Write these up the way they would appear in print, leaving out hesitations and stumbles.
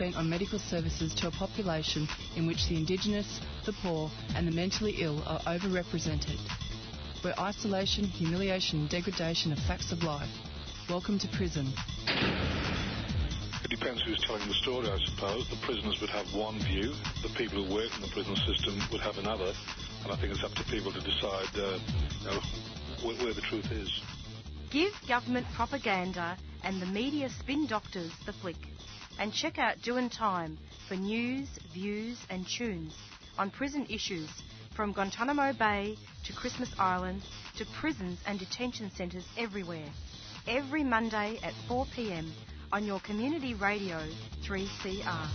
spent on medical services to a population in which the Indigenous, the poor and the mentally ill are overrepresented. Where isolation, humiliation and degradation are facts of life. Welcome to prison. It depends who's telling the story, I suppose. The prisoners would have one view, the people who work in the prison system would have another, and I think it's up to people to decide where the truth is. Give government propaganda and the media spin doctors the flick. And check out Doin' Time for news, views and tunes on prison issues from Guantanamo Bay to Christmas Island to prisons and detention centres everywhere. Every Monday at 4 p.m. on your community radio 3CR.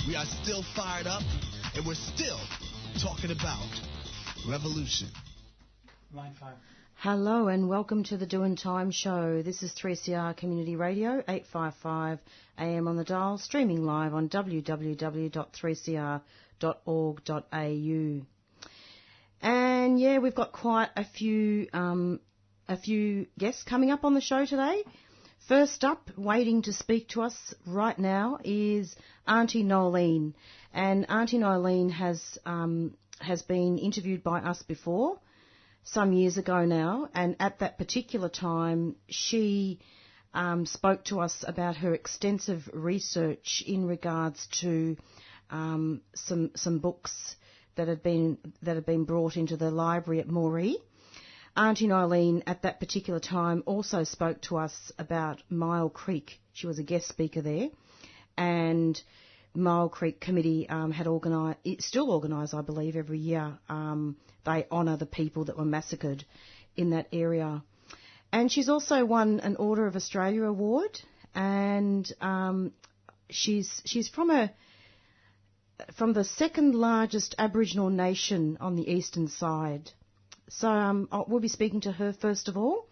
We are still fired up and we're still talking about revolution. Line 5. Hello and welcome to the Doin' Time show. This is 3CR Community Radio, 855 AM on the dial, streaming live on www.3cr.org.au. And yeah, we've got quite a few guests coming up on the show today. First up, waiting to speak to us right now is Auntie Noelene. And Auntie Noelene has been interviewed by us before, some years ago now, and at that particular time she spoke to us about her extensive research in regards to some books that had been brought into the library at Moree. Auntie Noelene at that particular time also spoke to us about Myall Creek. She was a guest speaker there, and Myall Creek Committee had organised, it still organise, I believe, every year. They honour the people that were massacred in that area. And she's also won an Order of Australia award, and she's from the second largest Aboriginal nation on the eastern side. So we'll be speaking to her first of all.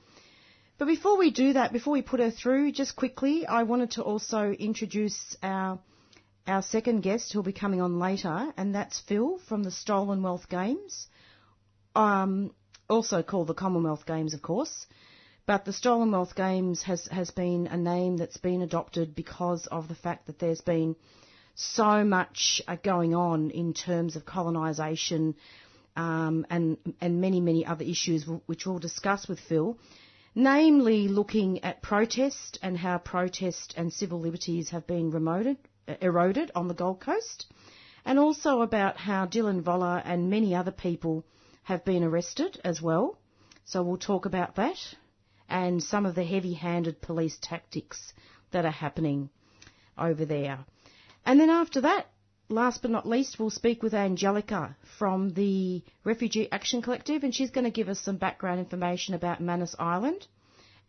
But before we do that, before we put her through, just quickly, I wanted to also introduce our second guest who'll be coming on later, and that's Phil from the Stolen Wealth Games, also called the Commonwealth Games, of course. But the Stolen Wealth Games has been a name that's been adopted because of the fact that there's been so much going on in terms of colonisation and many, many other issues which we'll discuss with Phil, namely looking at protest and how protest and civil liberties have been eroded on the Gold Coast, and also about how Dylan Voller and many other people have been arrested as well. So we'll talk about that and some of the heavy-handed police tactics that are happening over there. And then after that, last but not least, we'll speak with Angelica from the Refugee Action Collective, and she's going to give us some background information about Manus Island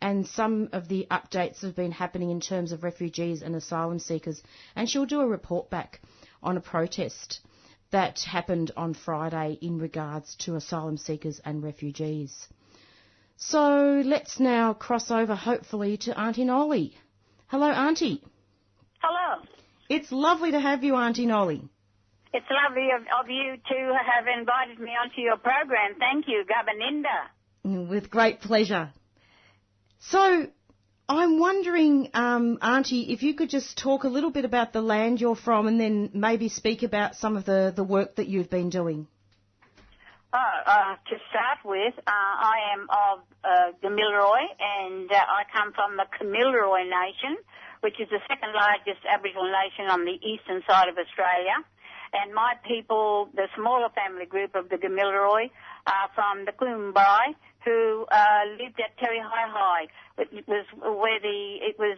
and some of the updates that have been happening in terms of refugees and asylum seekers. And she'll do a report back on a protest that happened on Friday in regards to asylum seekers and refugees. So let's now cross over, hopefully, to Auntie Noelene. Hello, Auntie. Hello. It's lovely to have you, Auntie Noelene. It's lovely of you to have invited me onto your program. Thank you, Governinda. With great pleasure. So I'm wondering, Auntie, if you could just talk a little bit about the land you're from and then maybe speak about some of the work that you've been doing. To start with, I am of Gamilaroi, and I come from the Gamilaroi Nation, which is the second largest Aboriginal nation on the eastern side of Australia. And my people, the smaller family group of the Gamilaroi, are from the Kumbri, who lived at Terry High. It was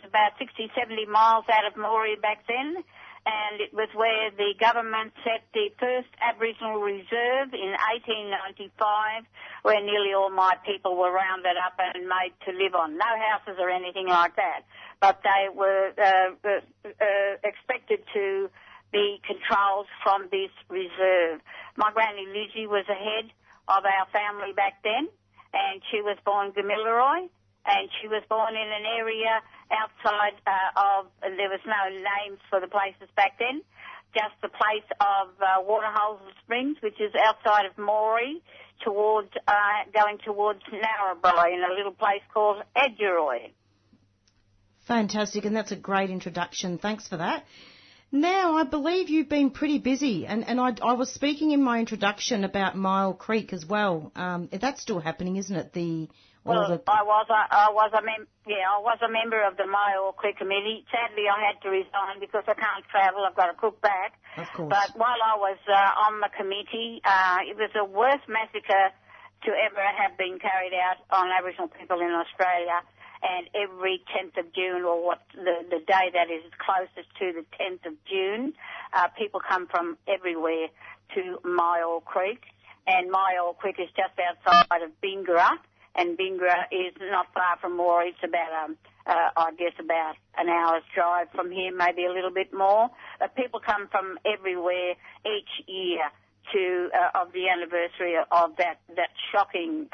about 60, 70 miles out of Moree back then, and it was where the government set the first Aboriginal reserve in 1895, where nearly all my people were rounded up and made to live on. No houses or anything like that, but they were expected to be controlled from this reserve. My granny Lizzie was the head of our family back then, and she was born Gamilaroi, and she was born in an area outside there was no names for the places back then, just the place of Waterholes Springs, which is outside of Moree, going towards Narrabri in a little place called Edgeroi. Fantastic, and that's a great introduction. Thanks for that. Now, I believe you've been pretty busy, and I was speaking in my introduction about Myall Creek as well. That's still happening, isn't it? I was a member of the Myall Creek Committee. Sadly, I had to resign because I can't travel. I've got to cook back. Of course. But while I was on the committee, it was the worst massacre to ever have been carried out on Aboriginal people in Australia. And every 10th of June, or the day that is closest to the 10th of June, people come from everywhere to Myall Creek. And Myall Creek is just outside of Bingra, and Bingra is not far from Moree. It's about, I guess, about an hour's drive from here, maybe a little bit more. But people come from everywhere each year to of the anniversary of that shocking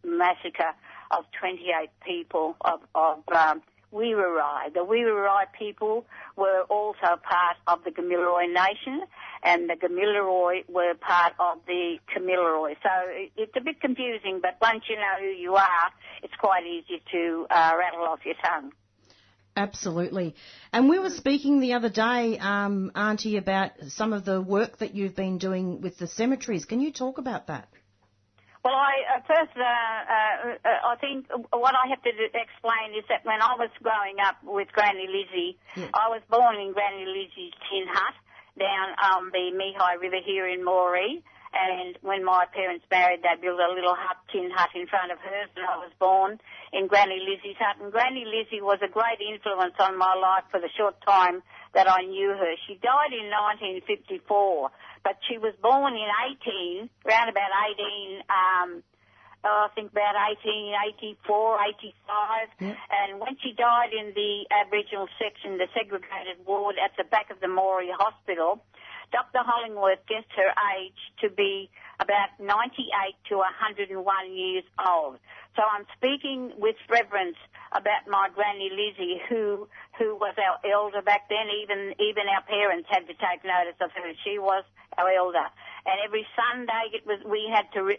massacre of 28 people of Weerarai. The Weerarai people were also part of the Gamilaroi Nation, and the Gamilaroi were part of the Kamilaroi. So it's a bit confusing, but once you know who you are, it's quite easy to rattle off your tongue. Absolutely. And we were speaking the other day, Auntie, about some of the work that you've been doing with the cemeteries. Can you talk about that? Well, I think what I have to explain is that when I was growing up with Granny Lizzie, I was born in Granny Lizzie's tin hut down on the Myall River here in Moree. And when my parents married, they built a little tin hut in front of hers, and I was born in Granny Lizzie's hut. And Granny Lizzie was a great influence on my life for the short time that I knew her. She died in 1954, but she was born in around about 1884, 85. Yep. And when she died in the Aboriginal section, the segregated ward at the back of the Moree Hospital, Dr. Hollingworth guessed her age to be about 98 to 101 years old. So I'm speaking with reverence about my Granny Lizzie, who was our elder back then. Even our parents had to take notice of her. She was our elder. And every Sunday we had to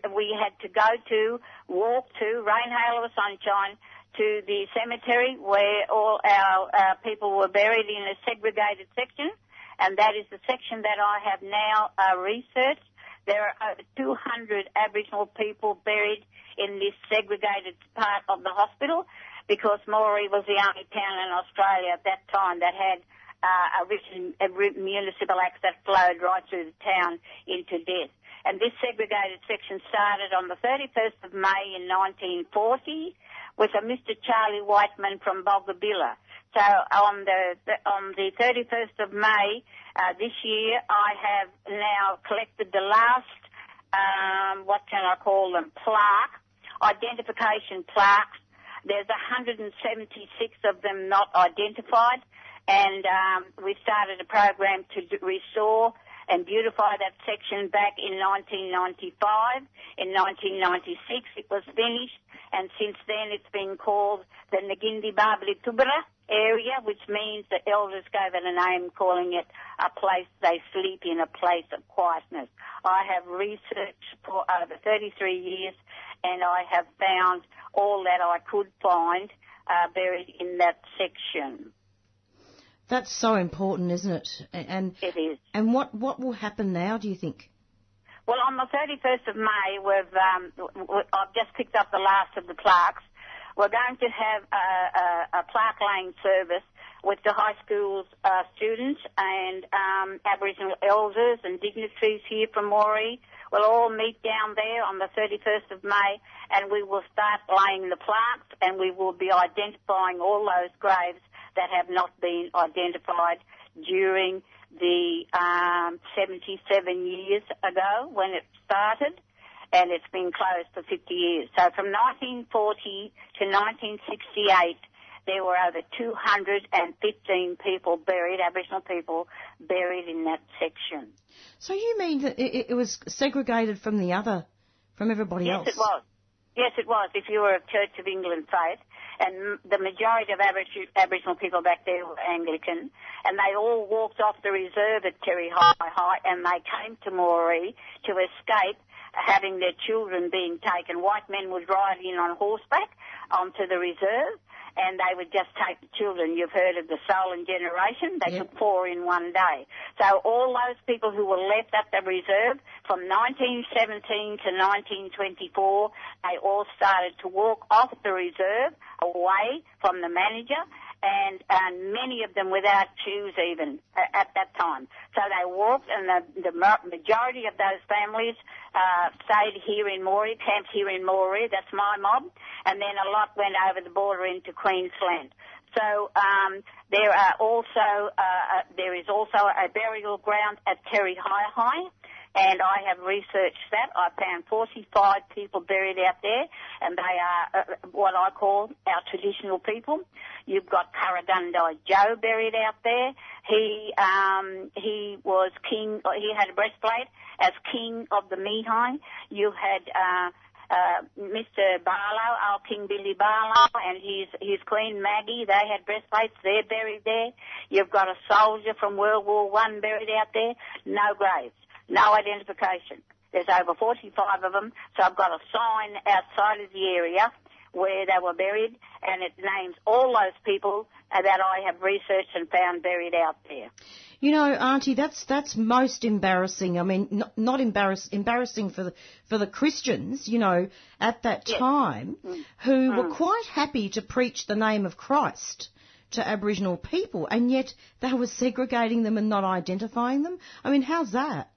walk to, rain, hail or sunshine, to the cemetery where all our people were buried in a segregated section. And that is the section that I have now researched. There are over 200 Aboriginal people buried in this segregated part of the hospital, because Moree was the only town in Australia at that time that had a municipal act that flowed right through the town into death. And this segregated section started on the 31st of May in 1940 with a Mr. Charlie Whiteman from Boggabilla. So on the 31st of May this year, I have now collected the last, what can I call them, identification plaques. There's 176 of them not identified, and we started a program to restore and beautify that section back in 1995. In 1996, it was finished, and since then it's been called the Ngindi Babli Tubra area, which means the elders gave it a name, calling it a place they sleep in, a place of quietness. I have researched for over 33 years, and I have found all that I could find buried in that section. That's so important, isn't it? And it is. And what will happen now, do you think? Well, on the 31st of May, I've just picked up the last of the plaques. We're going to have a plaque laying service with the high school's students and Aboriginal elders and dignitaries here from Moree. We'll all meet down there on the 31st of May, and we will start laying the plaques, and we will be identifying all those graves that have not been identified during the 77 years ago when it started, and it's been closed for 50 years. So from 1940 to 1968, there were over 215 people buried, Aboriginal people buried in that section. So you mean that it was segregated from everybody else? Yes, it was. Yes, it was, if you were of Church of England faith. And the majority of Aboriginal people back there were Anglican, and they all walked off the reserve at Terry High, and they came to Moree to escape having their children being taken. White men would ride in on horseback onto the reserve, and they would just take the children. You've heard of the stolen generation. They took 4 in one day. So all those people who were left at the reserve from 1917 to 1924, they all started to walk off the reserve away from the manager, and many of them without shoes even at that time. So they walked, and the majority of those families stayed here in Moree, camped here in Moree. That's my mob. And then a lot went over the border into Queensland. So there is also a burial ground at Terry High, and I have researched that. I found 45 people buried out there, and they are what I call our traditional people. You've got Kurragundai Joe buried out there. He was king. He had a breastplate as king of the Myall. You had Mr. Barlow, our King Billy Barlow, and his Queen Maggie. They had breastplates. They're buried there. You've got a soldier from World War I buried out there. No graves. No identification. There's over 45 of them, so I've got a sign outside of the area where they were buried, and it names all those people that I have researched and found buried out there. You know, Auntie, that's most embarrassing. I mean, not embarrassing for the Christians, you know, at that time, who were quite happy to preach the name of Christ to Aboriginal people, and yet they were segregating them and not identifying them. I mean, how's that?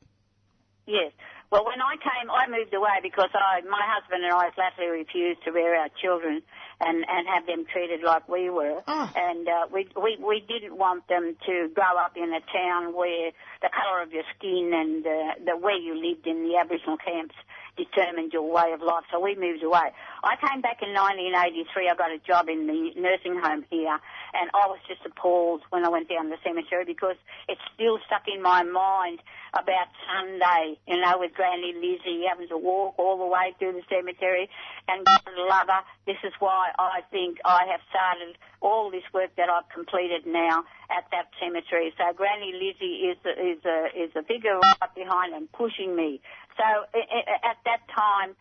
Yes. Well, when I came, I moved away because my husband and I flatly refused to rear our children and have them treated like we were. Oh. And we didn't want them to grow up in a town where the colour of your skin and the way you lived in the Aboriginal camps determined your way of life. So we moved away. I came back in 1983. I got a job in the nursing home here, and I was just appalled when I went down the cemetery because it's still stuck in my mind about Sunday, you know, with Granny Lizzie having to walk all the way through the cemetery. And God love her, this is why I think I have started all this work that I've completed now at that cemetery. So Granny Lizzie is a figure right behind and pushing me. So at that time,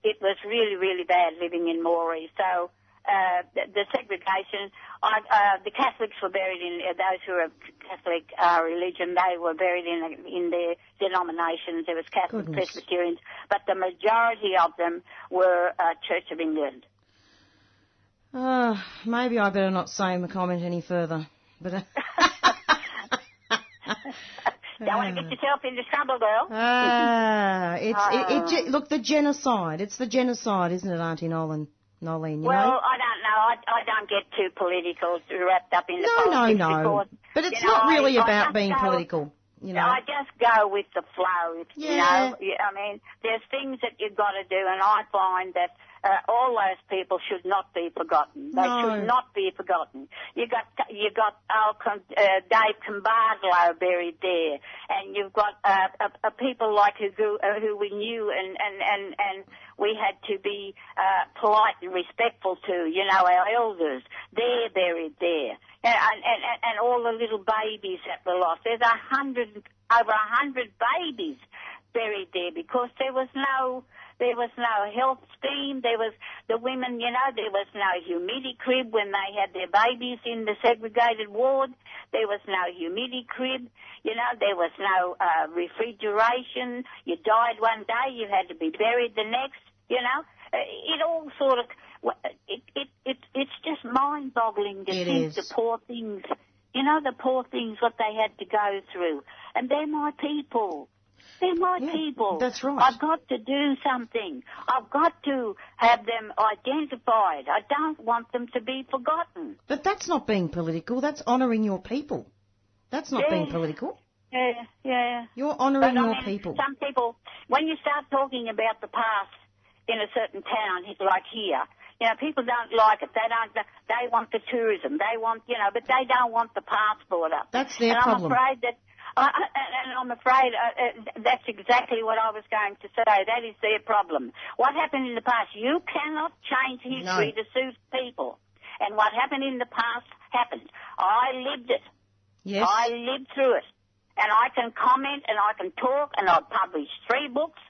it was really, really bad living in Moree. So the segregation, the Catholics were buried in, those who are of Catholic religion, they were buried in their denominations. There was Catholic, Presbyterians, but the majority of them were Church of England. Maybe I better not say my comment any further. But don't want to get yourself into trouble, girl. Look, the genocide. It's the genocide, isn't it, Auntie Noelene? You well, know? I don't know. I don't get too political, wrapped up in the politics. No. But it's not really about being political. You know. I just go with the flow. Yeah. You know, I mean, there's things that you've got to do, and I find that all those people should not be forgotten. They should not be forgotten. You got Dave Cambardlow buried there, and you've got people like who we knew and we had to be polite and respectful to. You know, our elders. They're buried there, and all the little babies that were lost. There's over 100 babies buried there because there was no health scheme. There was the women, you know, there was no humidity crib when they had their babies in the segregated ward. There was no humidity crib. You know, there was no refrigeration. You died one day, you had to be buried the next. You know, it all sort of it's just mind-boggling to think the poor things. You know, the poor things what they had to go through, and they're my people. They're my people. That's right. I've got to do something. I've got to have them identified. I don't want them to be forgotten. But that's not being political. That's honouring your people. That's not being political. Yeah. You're honouring your people. Some people, when you start talking about the past in a certain town, like here, you know, people don't like it. They want the tourism. They want, you know, but they don't want the past brought up. That's their problem. I'm afraid that's exactly what I was going to say. That is their problem. What happened in the past, you cannot change history to suit people. And what happened in the past happened. I lived it. Yes. I lived through it. And I can comment and I can talk, and I've published 3 books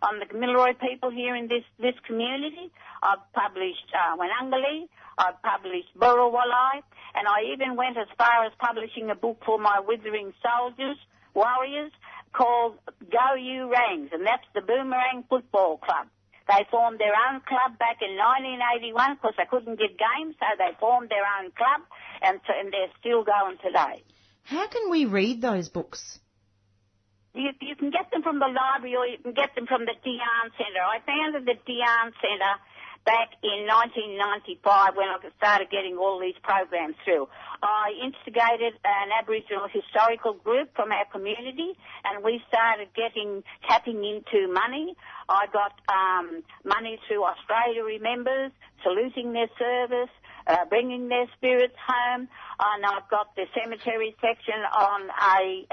on the Gamilaroi people here in this community. I've published Wanangali, I've published Burrawalai, and I even went as far as publishing a book for my withering warriors, called Go You Rangs, and that's the Boomerang Football Club. They formed their own club back in 1981 because they couldn't get games, so they formed their own club, and they're still going today. How can we read those books? You can get them from the library or you can get them from the Dian Centre. I founded the Dian Centre back in 1995 when I started getting all these programs through. I instigated an Aboriginal historical group from our community, and we started tapping into money. I got money through Australia Remembers, saluting their service, bringing their spirits home, and I've got the cemetery section on a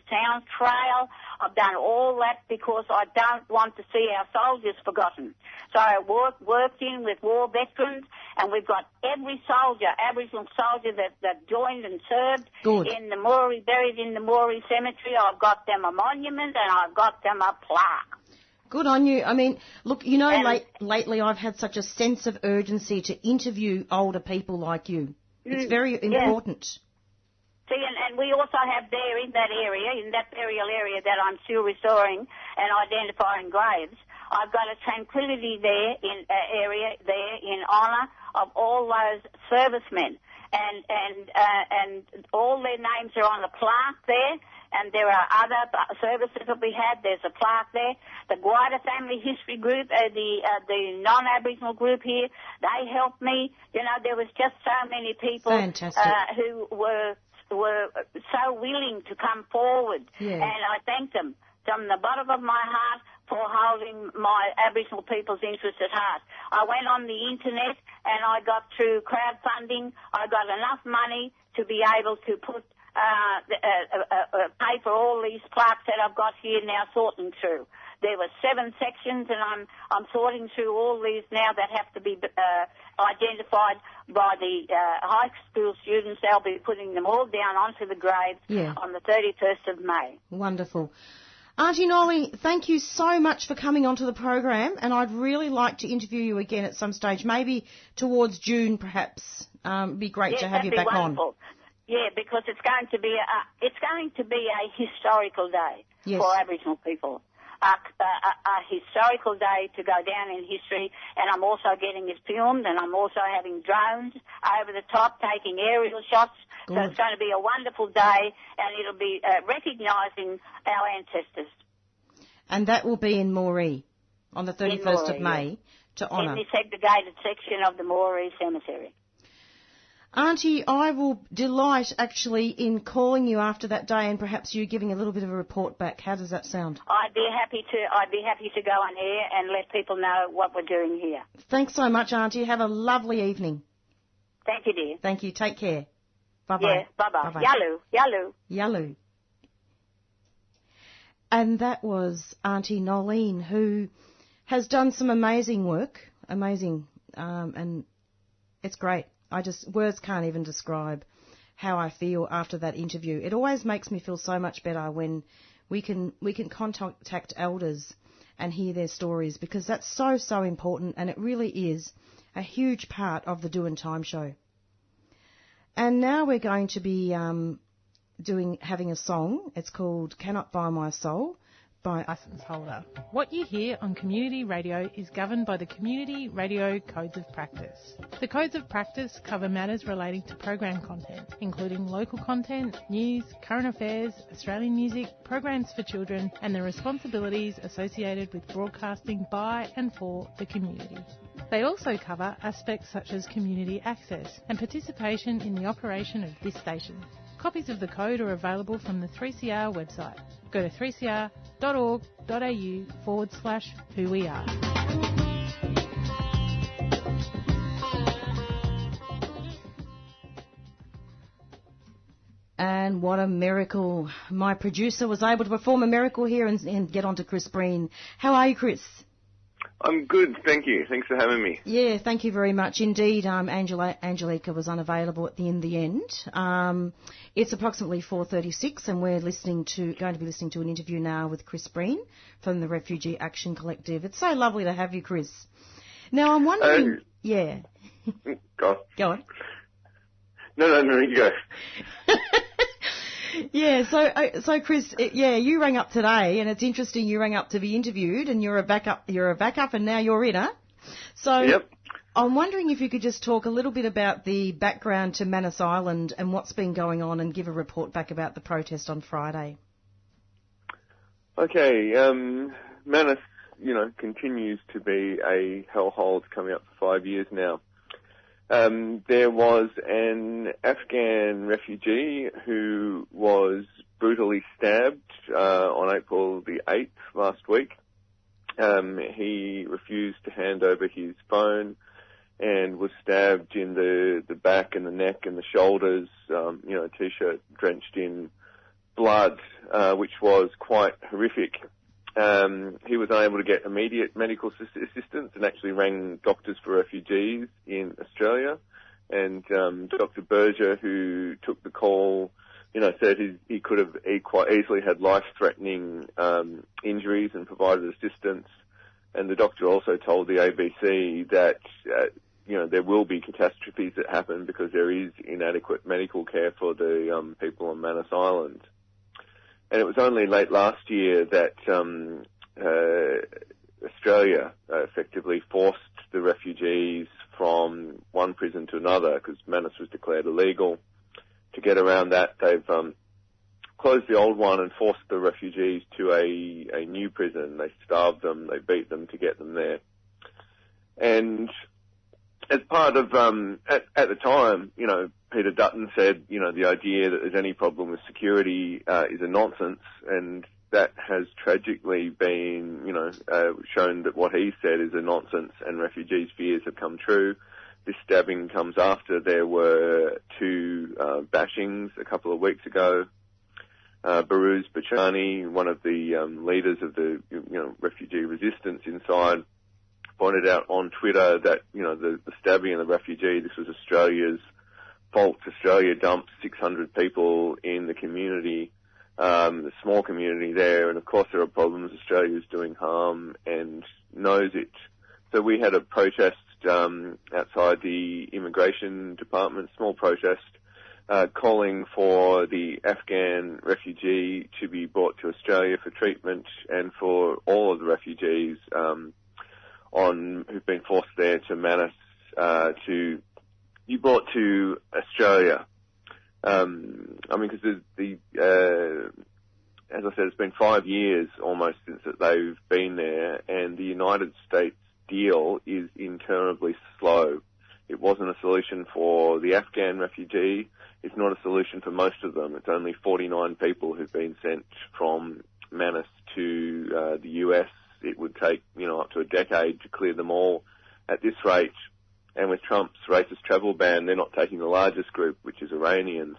Sound Trail. I've done all that because I don't want to see our soldiers forgotten. So I worked in with war veterans, and we've got every soldier, Aboriginal soldier that joined and served in the Moree, buried in the Moree cemetery. I've got them a monument and I've got them a plaque. Good on you. I mean, look, lately I've had such a sense of urgency to interview older people like you. It's very important. See, and we also have there in that area, in that burial area that I'm still restoring and identifying graves, I've got a tranquility there in honour of all those servicemen, and all their names are on a plaque there. And there are other services that we had. There's a plaque there. The Guida Family History Group, the non-Aboriginal group here, they helped me. You know, there was just so many people who were so willing to come forward. Yeah. And I thank them from the bottom of my heart for holding my Aboriginal people's interests at heart. I went on the internet and I got through crowdfunding. I got enough money to be able to pay for all these plaques that I've got here now sorting through. There were 7 sections, and I'm sorting through all these now that have to be identified by the high school students. They'll be putting them all down onto the graves on the 31st of May. Wonderful. Auntie Noelene, thank you so much for coming onto the program, and I'd really like to interview you again at some stage, maybe towards June perhaps. It'd be great to have you back on. Yeah, because it's going to be a historical day for Aboriginal people. A historical day to go down in history, and I'm also getting it filmed, and I'm also having drones over the top taking aerial shots. Good. So it's going to be a wonderful day, and it'll be recognising our ancestors. And that will be in Moree on the 31st of May to honour. In the segregated section of the Moree Cemetery. Auntie, I will delight actually in calling you after that day and perhaps you giving a little bit of a report back. How does that sound? I'd be happy to go on air and let people know what we're doing here. Thanks so much, Auntie. Have a lovely evening. Thank you, dear. Thank you. Take care. Bye-bye. Yeah, bye-bye. Yalu, yalu. Yalu. And that was Auntie Noelene, who has done some amazing work. Amazing. And it's great. Words can't even describe how I feel after that interview. It always makes me feel so much better when we can contact elders and hear their stories, because that's so, so important, and it really is a huge part of the Doing Time show. And now we're going to be having a song. It's called Cannot Buy My Soul by License Holder. What you hear on community radio is governed by the Community Radio Codes of Practice. The Codes of Practice cover matters relating to program content, including local content, news, current affairs, Australian music, programs for children, and the responsibilities associated with broadcasting by and for the community. They also cover aspects such as community access and participation in the operation of this station. Copies of the code are available from the 3CR website. Go to 3cr.org.au/whoweare. And what a miracle. My producer was able to perform a miracle here and get on to Chris Breen. How are you, Chris? I'm good, thank you. Thanks for having me. Yeah, thank you very much indeed. Angelica was unavailable in the end. It's approximately 4:36, and we're going to be listening to an interview now with Chris Breen from the Refugee Action Collective. It's so lovely to have you, Chris. Now, I'm wondering... yeah. Go on. No, you go. Yeah, so Chris, you rang up today, and it's interesting. You rang up to be interviewed, and you're a backup, and now you're in her. So yep. I'm wondering if you could just talk a little bit about the background to Manus Island and what's been going on, and give a report back about the protest on Friday. Okay, Manus, continues to be a hellhole. It's coming up for 5 years now. There was an Afghan refugee who was brutally stabbed on April the 8th last week. He refused to hand over his phone and was stabbed in the back and the neck and the shoulders, a T-shirt drenched in blood, which was quite horrific. He was unable to get immediate medical assistance and actually rang Doctors for Refugees in Australia. And Dr. Berger, who took the call, said he could have quite easily had life-threatening injuries and provided assistance. And the doctor also told the ABC that, there will be catastrophes that happen because there is inadequate medical care for the people on Manus Island. And it was only late last year that Australia effectively forced the refugees from one prison to another because Manus was declared illegal. To get around that, they've closed the old one and forced the refugees to a new prison. They starved them, they beat them to get them there. And as part of, at the time, Peter Dutton said, the idea that there's any problem with security is a nonsense, and that has tragically been, shown that what he said is a nonsense, and refugees' fears have come true. This stabbing comes after there were two bashings a couple of weeks ago. Baruz Bachani, one of the leaders of the refugee resistance inside, pointed out on Twitter that, the stabbing of the refugee, this was Australia's fault. Australia dumped 600 people in the community, the small community there, and of course there are problems. Australia is doing harm and knows it. So we had a protest outside the immigration department, small protest, calling for the Afghan refugee to be brought to Australia for treatment, and for all of the refugees who've been forced there to Manus to be brought to Australia. Because as I said, it's been 5 years almost since that they've been there, and the United States deal is interminably slow. It wasn't a solution for the Afghan refugee. It's not a solution for most of them. It's only 49 people who've been sent from Manus to the US. It would take, up to a decade to clear them all at this rate. And with Trump's racist travel ban, they're not taking the largest group, which is Iranians.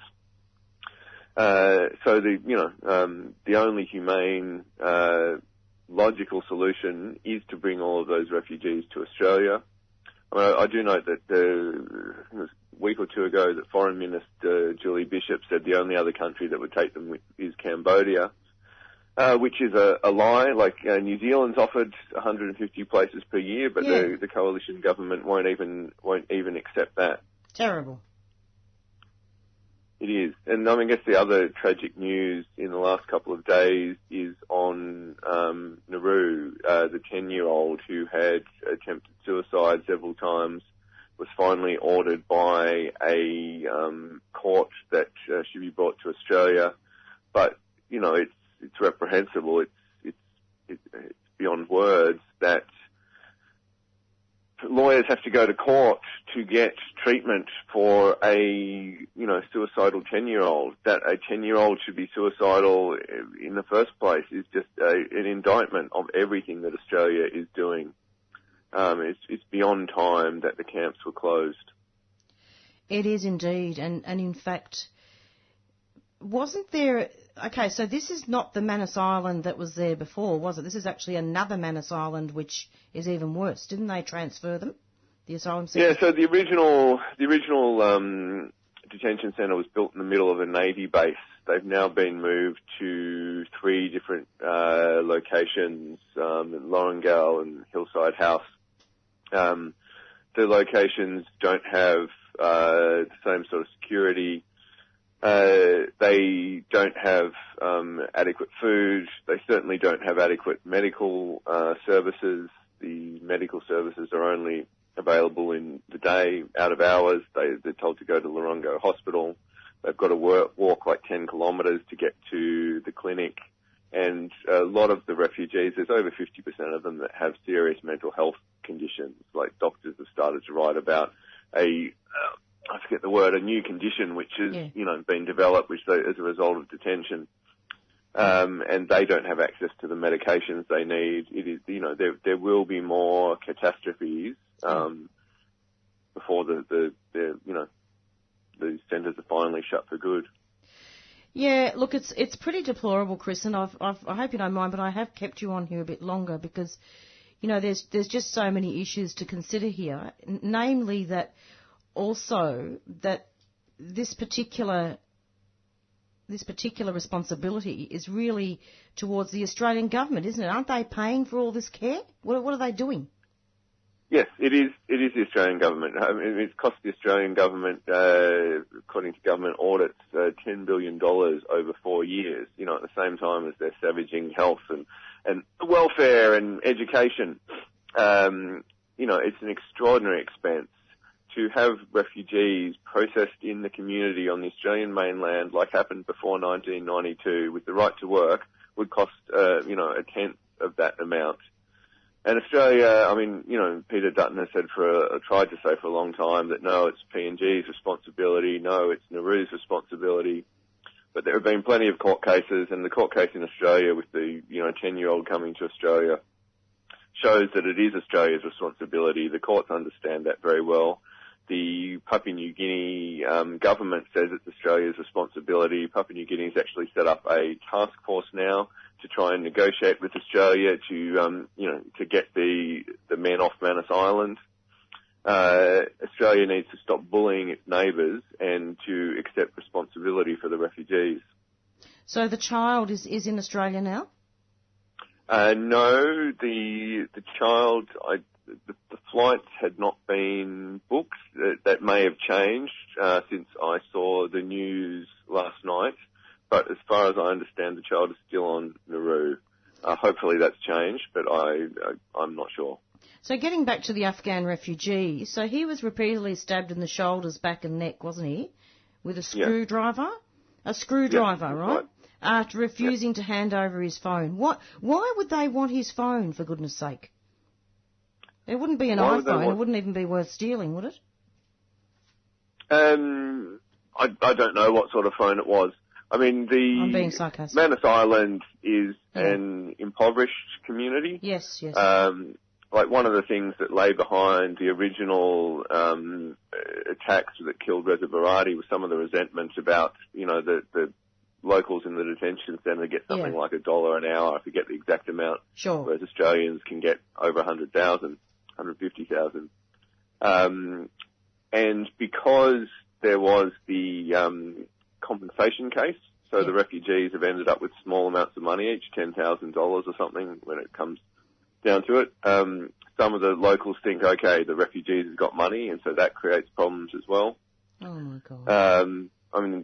So the only humane, logical solution is to bring all of those refugees to Australia. I do note that it was a week or two ago that Foreign Minister Julie Bishop said the only other country that would take them is Cambodia, which is a lie. New Zealand's offered 150 places per year, but the coalition government won't even accept that. Terrible. It is. And I guess the other tragic news in the last couple of days is on Nauru, the 10-year-old who had attempted suicide several times, was finally ordered by a court that she be brought to Australia. But, it's reprehensible. It's beyond words that lawyers have to go to court to get treatment for a, suicidal 10-year-old. That a 10-year-old should be suicidal in the first place is just an indictment of everything that Australia is doing. It's beyond time that the camps were closed. It is indeed, and in fact, wasn't there... Okay, so this is not the Manus Island that was there before, was it? This is actually another Manus Island, which is even worse. Didn't they transfer them, the asylum centre? Yeah, so the original detention centre was built in the middle of a Navy base. They've now been moved to 3 different locations, in Lorengale and Hillside House. The locations don't have the same sort of security. They don't have adequate food. They certainly don't have adequate medical services. The medical services are only available in the day, out of hours. They're told to go to Lorongo Hospital. They've got to walk like 10 kilometres to get to the clinic. And a lot of the refugees, there's over 50% of them that have serious mental health conditions. Like doctors have started to write about I forget the word, a new condition which has, been developed which as a result of detention. And they don't have access to the medications they need. It is, there will be more catastrophes, before the centres are finally shut for good. Yeah, look, it's pretty deplorable, Chris, and I hope you don't mind, but I have kept you on here a bit longer because, there's just so many issues to consider here, namely that also that this particular responsibility is really towards the Australian government, isn't it? Aren't they paying for all this care? What are they doing? Yes, it is the Australian government. I mean, it's cost the Australian government, according to government audits, $10 billion over 4 years, at the same time as they're savaging health and welfare and education. It's an extraordinary expense. To have refugees processed in the community on the Australian mainland, like happened before 1992, with the right to work, would cost, a tenth of that amount. And Australia, Peter Dutton has tried to say for a long time that no, it's PNG's responsibility, no, it's Nauru's responsibility. But there have been plenty of court cases, and the court case in Australia with the, 10-year-old coming to Australia shows that it is Australia's responsibility. The courts understand that very well. The Papua New Guinea government says it's Australia's responsibility. Papua New Guinea has actually set up a task force now to try and negotiate with Australia to get the men off Manus Island. Australia needs to stop bullying its neighbours and to accept responsibility for the refugees. So the child is in Australia now? No, the child, the flights had not been booked. That may have changed since I saw the news last night. But as far as I understand, the child is still on Nauru. Hopefully that's changed, but I'm not sure. So getting back to the Afghan refugee, so he was repeatedly stabbed in the shoulders, back and neck, wasn't he? With a screwdriver? Yeah. A screwdriver, right? After refusing to hand over his phone. Why would they want his phone, for goodness sake? It wouldn't be an iPhone. It wouldn't even be worth stealing, would it? I don't know what sort of phone it was. I mean, I'm being sarcastic. Manus Island is an impoverished community. Yes. Like one of the things that lay behind the original attacks that killed Reza Barati was some of the resentment about, the locals in the detention centre get something like $1 an hour. I forget the exact amount. Sure. Whereas Australians can get over 100,000, 150,000. And because there was the compensation case, so the refugees have ended up with small amounts of money each, $10,000 or something when it comes down to it. Some of the locals think, okay, the refugees have got money, and so that creates problems as well. Oh my God.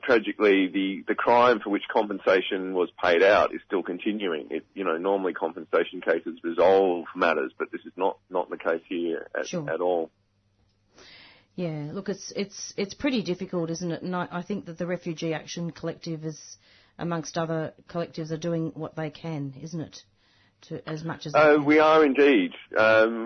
Tragically, the crime for which compensation was paid out is still continuing. Normally compensation cases resolve matters, but this is not the case here at all. Yeah, look, it's pretty difficult, isn't it? And I think that the Refugee Action Collective is, amongst other collectives, are doing what they can, isn't it? As much as they can. We are indeed.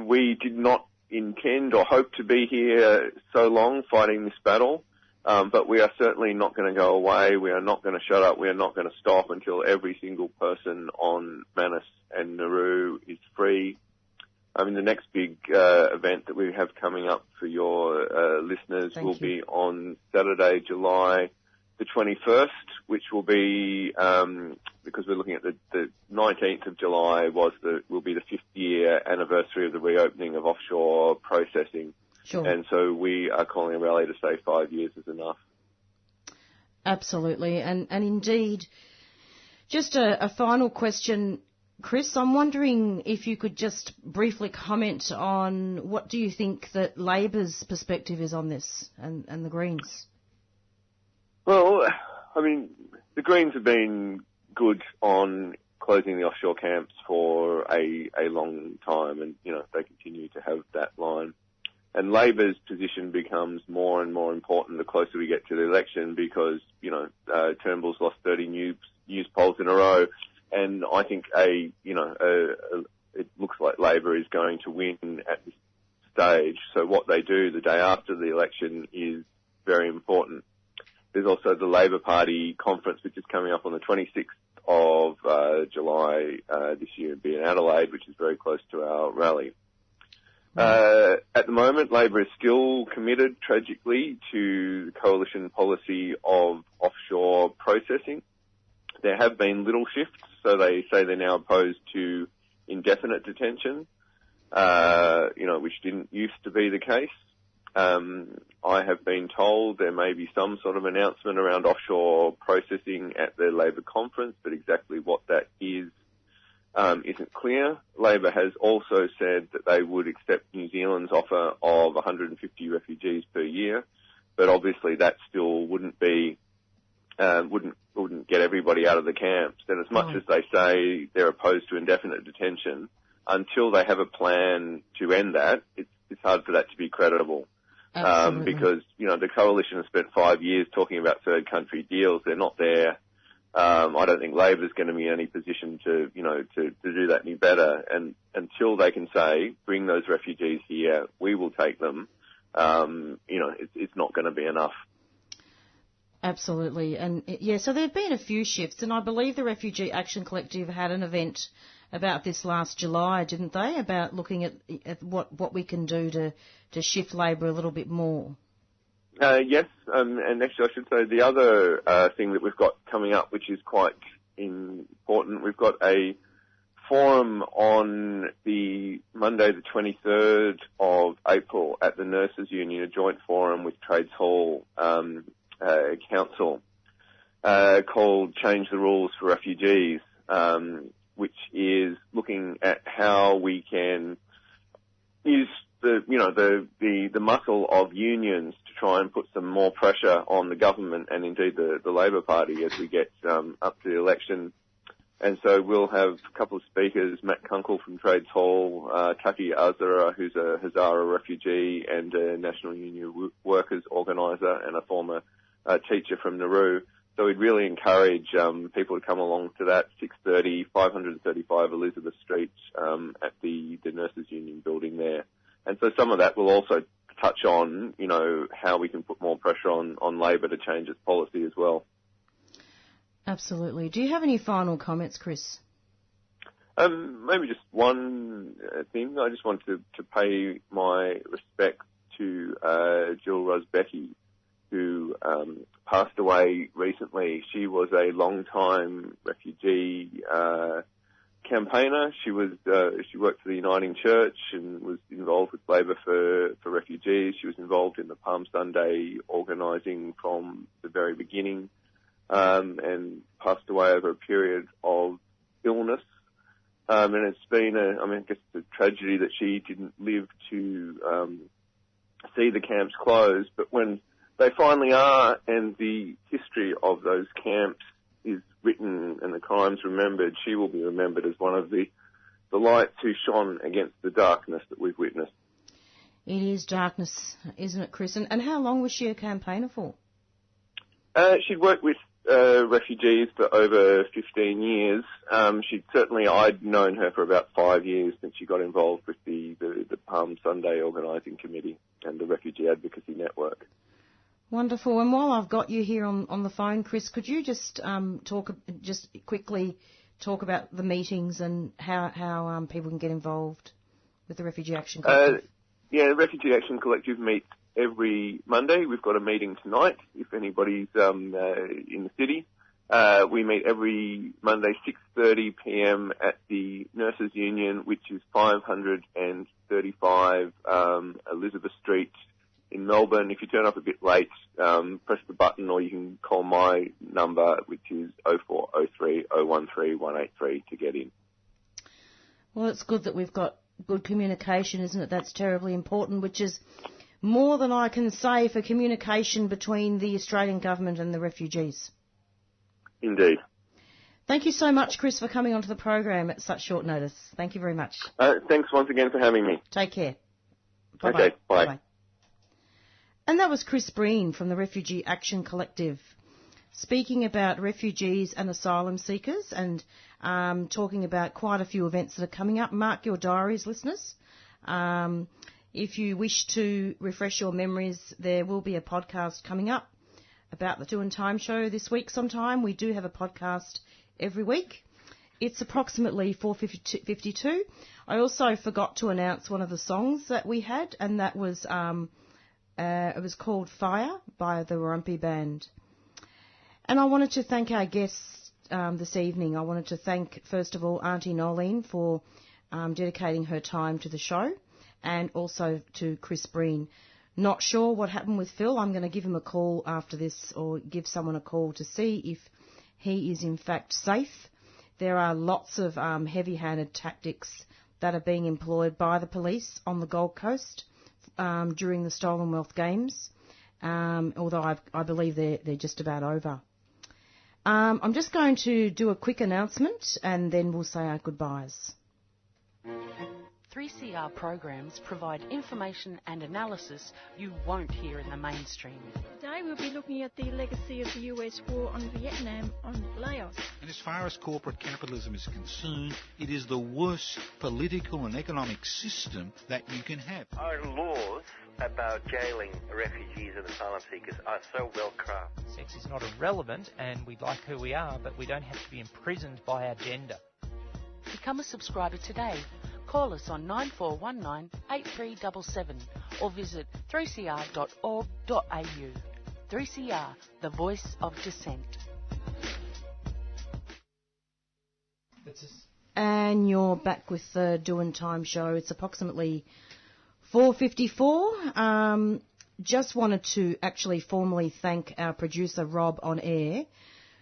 We did not intend or hope to be here so long fighting this battle. But we are certainly not going to go away. We are not going to shut up. We are not going to stop until every single person on Manus and Nauru is free. The next big event that we have coming up for your listeners will be on Saturday, July the 21st, which will be, because we're looking at the 19th of July will be the 5th year anniversary of the reopening of offshore processing. Sure. And so we are calling a rally to say 5 years is enough. Absolutely. And indeed, just a final question, Chris. I'm wondering if you could just briefly comment on what do you think that Labor's perspective is on this and the Greens? Well, I mean, the Greens have been good on closing the offshore camps for a long time, and, you know, they continue to have that line. And Labor's position becomes more and more important the closer we get to the election because, you know, Turnbull's lost 30 news polls in a row, and I think it looks like Labor is going to win at this stage. So what they do the day after the election is very important. There's also the Labor Party conference, which is coming up on the 26th of July this year in Adelaide, which is very close to our rally. At the moment, Labor is still committed, tragically, to the coalition policy of offshore processing. There have been little shifts, so they say they're now opposed to indefinite detention, which didn't used to be the case. I have been told there may be some sort of announcement around offshore processing at the Labor conference, but exactly what that is isn't clear. Labor has also said that they would accept New Zealand's offer of 150 refugees per year, but obviously that still wouldn't get everybody out of the camps. And as much as they say they're opposed to indefinite detention, until they have a plan to end that, it's hard for that to be credible. Because, you know, the coalition has spent 5 years talking about third country deals. They're not there. I don't think Labor's going to be in any position to do that any better. And until they can say, bring those refugees here, we will take them, it's not going to be enough. Absolutely. And so there have been a few shifts, and I believe the Refugee Action Collective had an event about this last July, didn't they? About looking at what we can do to shift Labor a little bit more. Yes, and actually I should say the other thing that we've got coming up, which is quite important, we've got a forum on the Monday the 23rd of April at the Nurses Union, a joint forum with Trades Hall Council called Change the Rules for Refugees, which is looking at how we can use the muscle of unions to try and put some more pressure on the government and indeed the Labor Party as we get up to the election. And so we'll have a couple of speakers, Matt Kunkel from Trades Hall, Taki Azara, who's a Hazara refugee and a National Union Workers organiser and a former teacher from Nauru. So we'd really encourage people to come along to that, 6:30, 535 Elizabeth Street at the Nurses Union building there. And so some of that will also touch on, how we can put more pressure on Labor to change its policy as well. Absolutely. Do you have any final comments, Chris? Maybe just one thing. I just want to pay my respects to Jill Rosbecky, who passed away recently. She was a long-time refugee campaigner. She worked for the Uniting Church and was involved with Labor for refugees. She was involved in the Palm Sunday organising from the very beginning, and passed away over a period of illness. And it's been I guess it's a tragedy that she didn't live to see the camps closed. But when they finally are, and the history of those camps is written and the crimes remembered, she will be remembered as one of the lights who shone against the darkness that we've witnessed. It is darkness, isn't it, Chris? And how long was she a campaigner for? She'd worked with refugees for over 15 years. I'd known her for about 5 years since she got involved with the Palm Sunday Organising Committee and the Refugee Advocacy Network. Wonderful. And while I've got you here on the phone, Chris, could you just quickly talk about the meetings and how people can get involved with the Refugee Action Collective? The Refugee Action Collective meets every Monday. We've got a meeting tonight if anybody's in the city. We meet every Monday, 6:30 p.m. at the Nurses Union, which is 535 Elizabeth Street in Melbourne. If you turn up a bit late, press the button, or you can call my number, which is 0403 013 183 to get in. Well, it's good that we've got good communication, isn't it? That's terribly important, which is more than I can say for communication between the Australian government and the refugees. Indeed. Thank you so much, Chris, for coming onto the program at such short notice. Thank you very much. Thanks once again for having me. Take care. Bye-bye. Okay, bye. Bye-bye. And that was Chris Breen from the Refugee Action Collective, speaking about refugees and asylum seekers and talking about quite a few events that are coming up. Mark your diaries, listeners. If you wish to refresh your memories, there will be a podcast coming up about the Doing Time show this week sometime. We do have a podcast every week. It's approximately 4:52. I also forgot to announce one of the songs that we had, and that was it was called Fire by the Warumpi Band. And I wanted to thank our guests this evening. I wanted to thank, first of all, Auntie Noelene for dedicating her time to the show, and also to Chris Breen. Not sure what happened with Phil. I'm going to give him a call after this, or give someone a call to see if he is in fact safe. There are lots of heavy-handed tactics that are being employed by the police on the Gold Coast during the Stolen Wealth Games, although I believe they're just about over. I'm just going to do a quick announcement and then we'll say our goodbyes. 3CR programs provide information and analysis you won't hear in the mainstream. Today we'll be looking at the legacy of the US war on Vietnam, on Laos. And as far as corporate capitalism is concerned, it is the worst political and economic system that you can have. Our laws about jailing refugees and asylum seekers are so well crafted. Sex is not irrelevant, and we like who we are, but we don't have to be imprisoned by our gender. Become a subscriber today. Call us on 9419 8377 or visit 3cr.org.au. 3CR, the voice of dissent. And you're back with the Doing Time show. It's approximately 4:54. Just wanted to actually formally thank our producer Rob on air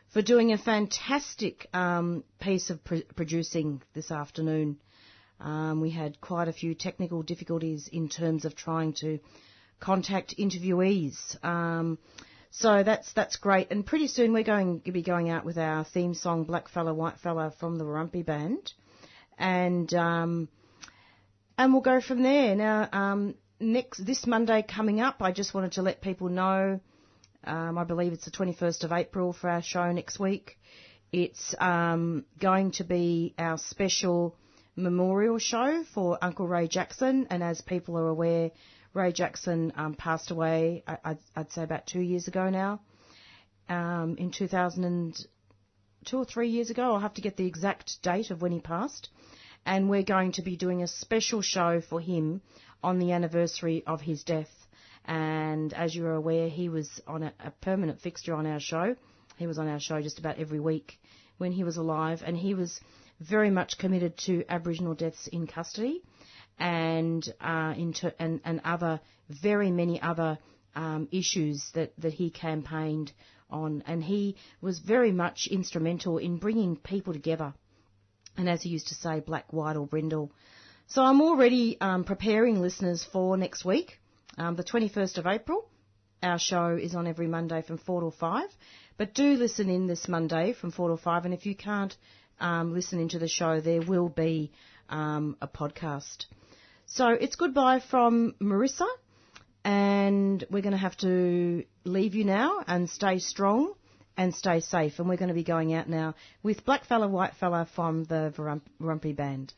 for doing a fantastic piece of producing this afternoon. We had quite a few technical difficulties in terms of trying to contact interviewees. So that's great. And pretty soon we're going to be going out with our theme song, Black Fella, White Fella, from the Warumpi Band. And we'll go from there. Now, this Monday coming up, I just wanted to let people know, I believe it's the 21st of April for our show next week. It's going to be our special memorial show for Uncle Ray Jackson, and as people are aware, Ray Jackson passed away, I'd say about 2 years ago now, in 2002 or 3 years ago. I'll have to get the exact date of when he passed, and we're going to be doing a special show for him on the anniversary of his death. And as you're aware, he was on a permanent fixture on our show. He was on our show just about every week when he was alive, and he was very much committed to Aboriginal deaths in custody and other, very many other issues that he campaigned on. And he was very much instrumental in bringing people together. And as he used to say, black, white or brindle. So I'm already preparing listeners for next week, the 21st of April. Our show is on every Monday from 4 till 5. But do listen in this Monday from 4 till 5. And if you can't listen into the show, there will be a podcast. So it's goodbye from Marisa, and we're going to have to leave you now, and stay strong and stay safe. And we're going to be going out now with Black Fella, White Fella from the Warumpi Band.